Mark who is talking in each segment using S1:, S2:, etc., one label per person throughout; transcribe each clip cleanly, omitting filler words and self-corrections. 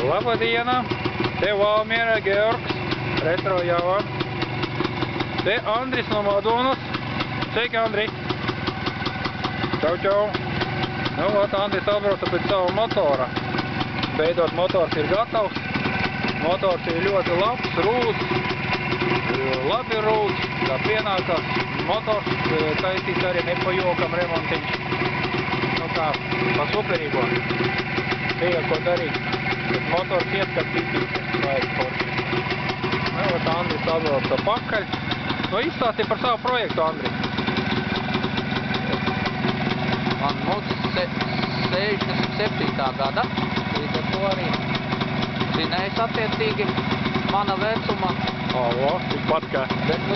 S1: Labadiena! Te Valmiera, Georgs, Retro Java. Te Andris no Madonas. Sveiki, Andri! Čau, čau! Nu, Andris atbrauca pēc savu motora. Beidzot, motors ir gatavs. Motors ir ļoti labs, rūts. Labi rūts, kā pienākās. Motors taisīts arī ne pa jokam remontiņš. Nu kā, pa superīgo. Bija ko darīt. Bet motors iet, kad tītīsies vajag Porsche. Nu, Andris atbrauca pakaļ. Nu, izstāstīja par savu projektu, Andri.
S2: Man mūs 67. gada, līdz ar to arī zinējis attiecīgi mana vecuma.
S1: Tikpat kā.
S2: Bet nu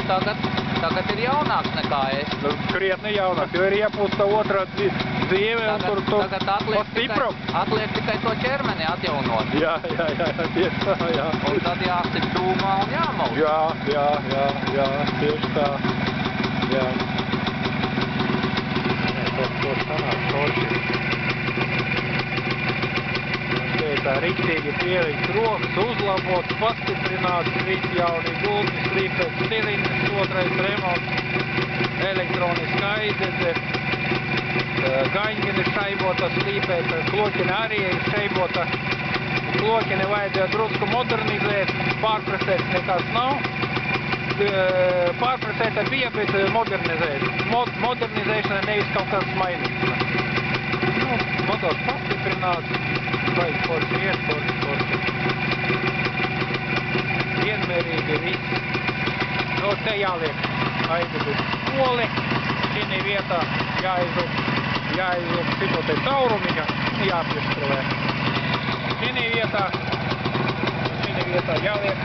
S2: tagad ir jaunāks nekā es.
S1: Nu, krietni jaunāks, jo ir iepūsta otrā dzīve un tur
S2: atliek tikai to ķermeni atjaunot.
S1: Jā, tieši tā, jā.
S2: Un tad jāsit dūmā un jāmaut.
S1: Jā, tieši tā, jā. To sanāk, Porsche. Tā riktīgi pielikts rokas, uzlabots, pastiprināts, visi jauni gultņi, slīpēts cilindrs, otrais remonts, elektroniska aizdedze, gaņģini šaibota, slīpēta, kloķine arī ir šaibota. Kloķine vajadzēja drusku modernizēt, pārpresēt nekas nav. Pārpresēta bija, bet modernizēt. Modernizēšana nevis kaut kas mainīts. Nu, motors pastiprināts. Vajag Porsche iet, Porsche. Vienmērīgi viss. Nu, te jāliek aizdedus poli. Šī vietā jāizlūk šito te caurumiņa, jāpieškruvē. Šī vietā jāliek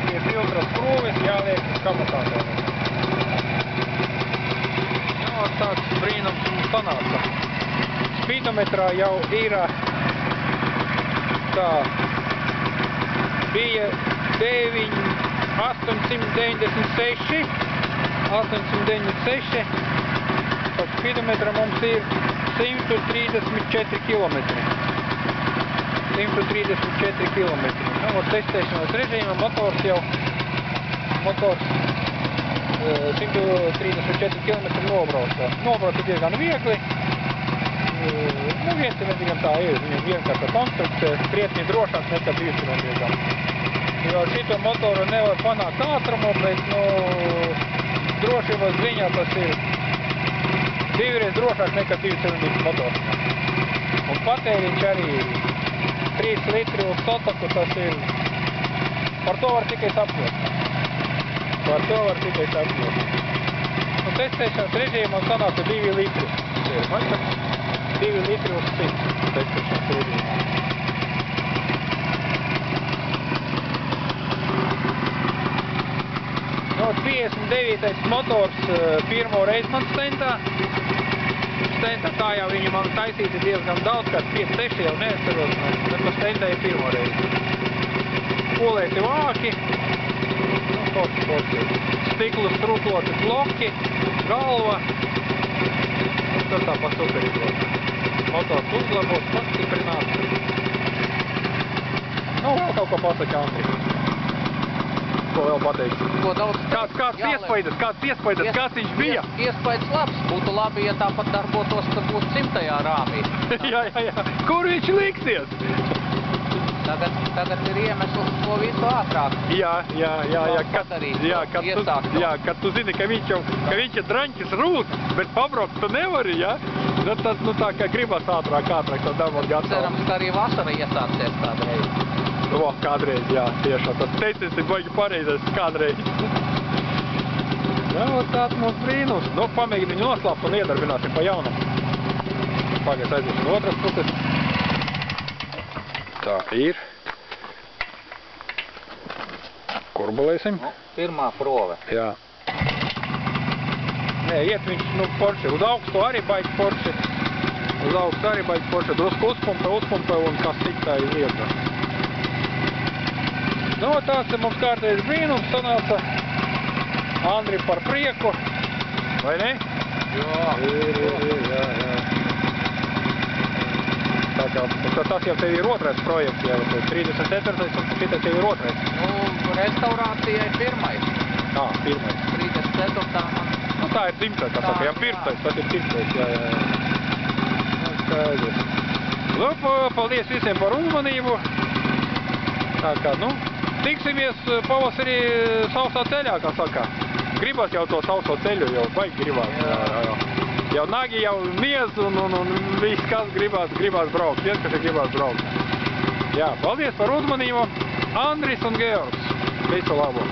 S1: pie filtra skrūves, jāliek uz kamutatoriem. Nu, tāds brīnums mums sanāca. Speedometrā jau ir tā bija 896, tad speedometra mums ir 134 kilometri. 134 kilometri. Nu, testēšanas režīma motors 134 kilometri nobrauca. Nobrauca diezgan viegli. Nu, viencilindriem tā ir, viņam vienkārša konstrukcija, krietni drošāks nekā divcilindriem. Jo šito motoru nevar panākt ātrumu, bet, nu, drošības ziņā tas ir divreiz drošāks nekā divcilindriem motors. Un patēriņš arī 3 litri uz sotaku, tas ir, par to var tikai sapņot. Un testēšanas režīmā sanāca 2 litri. 2 litri uz 100 testēšanas režīmā. No, 59. motors pirmo reizi man stentā. Tā jau viņi man taisīti diezgan daudz, kāds 5-6 jau neatceros, bet pa stentēju pirmo reizi. Polēti vāki, nu, Porsche. Stiklu strukloti bloki, galva, tas tā pa superīgo. Motors uzlabots, pastiprināts. Nu, vēl kaut ko pasaka, Andri. Ko vēl pateiksi? Kāds iespaidas, kāds viņš bija?
S2: Iespaidas labs. Būtu labi, ja tāpat darbotos, ka būtu 100. rāmī.
S1: Jā. Kur viņš liksies?
S2: Tagad ir iemesls to visu ātrāk.
S1: Kad tu zini, ka viņš ir draņķis rūs, bet pabraukt tu nevari, ja? Tad, nu tā kā gribas ātrāk to dabūt gatavu.
S2: Cerams, ka arī vasara iesācies kādreiz.
S1: Kādreiz, jā, tiešām. Tas teiciens ir baigi pareizais kādreiz. Jā, tāds mums brīnums. Nu, pamēģini viņu noslāpt un iedarbināsim pa jaunam. Pagaies aiziesim no otras puses. Tā ir. Kurbulēsim.
S2: Nu, pirmā prove.
S1: Jā. Nē, iet viņš, nu, Porsche. Uz augstu arī baigi Porsche. Drusku uzpumpe un kas tik tā ir lieta. Nu, tāds ir mums kārtējs brīnums sanāca. Andri par prieku. Vai ne?
S2: Jā.
S1: Tā kā tas jau tev ir otrais projekts, jau 34. un šitas tev ir otrais.
S2: Nu, restaurācijai pirmais.
S1: Pirmais.
S2: 34. man.
S1: Nu, tā ir dzimtais, kā saka, jā, pirmais, tas ir pirmais, jā. Nu, skaidrs. Lūk, paldies visiem par uzmanību. Tā kā, nu, tiksimies pavasarī sausā ceļā, kā saka. Gribas jau to sauso ceļu, jau baigi gribas. Jā. Jau nagi jau miez un viss, kas gribas braukt. Viens, kas gribas braukt. Jā, paldies par uzmanību. Andris un Georgs. Visu labu.